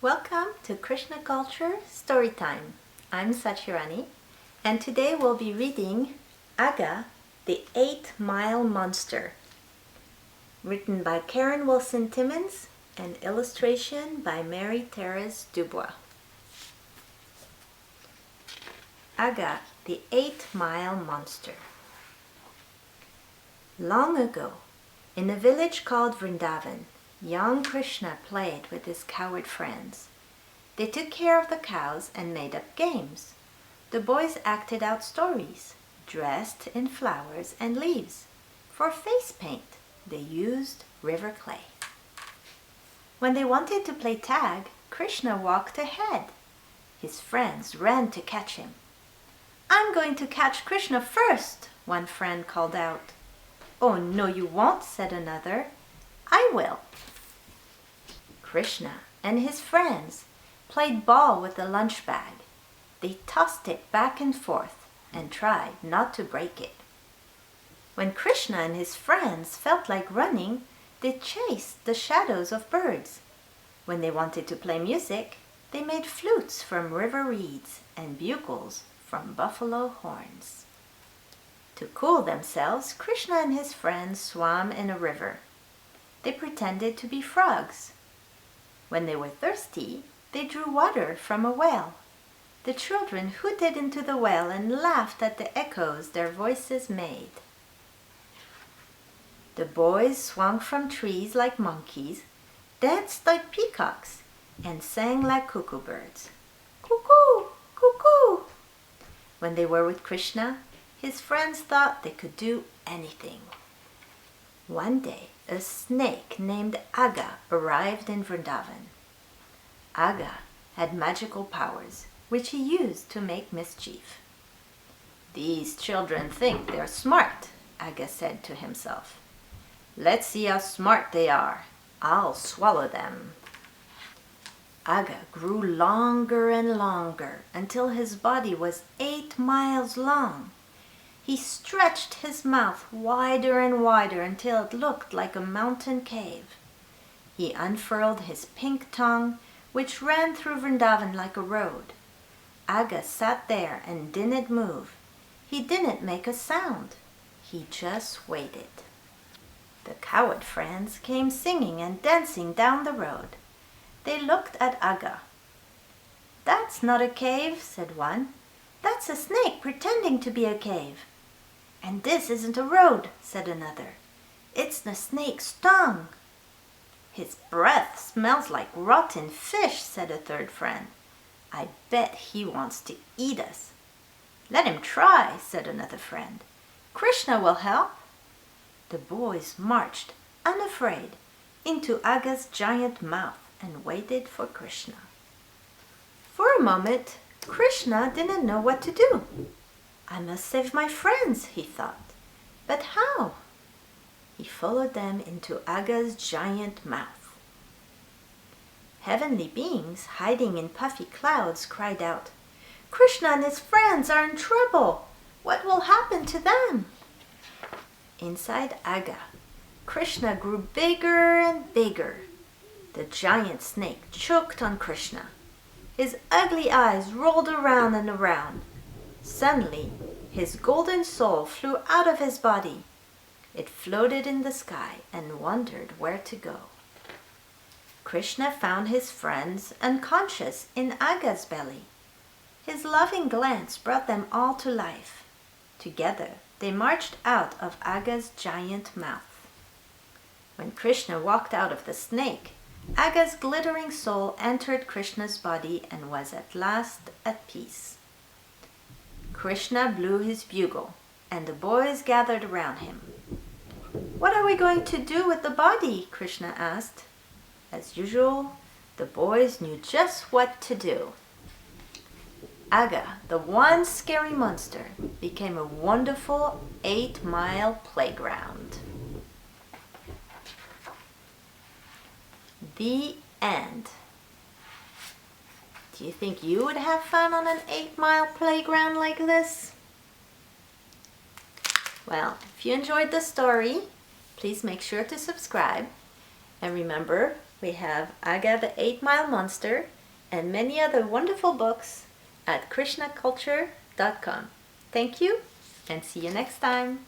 Welcome to Krishna Culture Storytime. I'm Sachirani, and today we'll be reading Agha, the 8-Mile Monster, written by Karen Wilson Timmons and illustration by Mary Therese Dubois. Agha, the 8-Mile Monster. Long ago, in a village called Vrindavan, young Krishna played with his coward friends. They took care of the cows and made up games. The boys acted out stories, dressed in flowers and leaves. For face paint, they used river clay. When they wanted to play tag, Krishna walked ahead. His friends ran to catch him. "I'm going to catch Krishna first," one friend called out. "Oh, no, you won't," said another. "I will." Krishna and his friends played ball with the lunch bag. They tossed it back and forth and tried not to break it. When Krishna and his friends felt like running, they chased the shadows of birds. When they wanted to play music, they made flutes from river reeds and bugles from buffalo horns. To cool themselves, Krishna and his friends swam in a river. They pretended to be frogs. When they were thirsty, they drew water from a well. The children hooted into the well and laughed at the echoes their voices made. The boys swung from trees like monkeys, danced like peacocks, and sang like cuckoo birds. Cuckoo! Cuckoo! When they were with Krishna, his friends thought they could do anything. One day, a snake named Agha arrived in Vrindavan. Agha had magical powers, which he used to make mischief. "These children think they're smart," Agha said to himself. "Let's see how smart they are. I'll swallow them." Agha grew longer and longer until his body was 8 miles long. He stretched his mouth wider and wider until it looked like a mountain cave. He unfurled his pink tongue, which ran through Vrindavan like a road. Agha sat there and didn't move. He didn't make a sound. He just waited. The coward friends came singing and dancing down the road. They looked at Agha. "That's not a cave," said one. "That's a snake pretending to be a cave." "And this isn't a road," said another. "It's the snake's tongue." "His breath smells like rotten fish," said a third friend. "I bet he wants to eat us." "Let him try," said another friend. "Krishna will help." The boys marched, unafraid, into Agha's giant mouth and waited for Krishna. For a moment, Krishna didn't know what to do. "I must save my friends," he thought. "But how?" He followed them into Agha's giant mouth. Heavenly beings hiding in puffy clouds cried out, "Krishna and his friends are in trouble. What will happen to them?" Inside Agha, Krishna grew bigger and bigger. The giant snake choked on Krishna. His ugly eyes rolled around and around. Suddenly, his golden soul flew out of his body. It floated in the sky and wondered where to go. Krishna found his friends unconscious in Agha's belly. His loving glance brought them all to life. Together, they marched out of Agha's giant mouth. When Krishna walked out of the snake, Agha's glittering soul entered Krishna's body and was at last at peace. Krishna blew his bugle, and the boys gathered around him. "What are we going to do with the body?" Krishna asked. As usual, the boys knew just what to do. Agha, the one scary monster, became a wonderful 8-mile playground. The end. Do you think you would have fun on an 8-mile playground like this? Well, if you enjoyed the story, please make sure to subscribe. And remember, We have Agha the 8-Mile Monster and many other wonderful books at krishnaculture.com. Thank you and see you next time.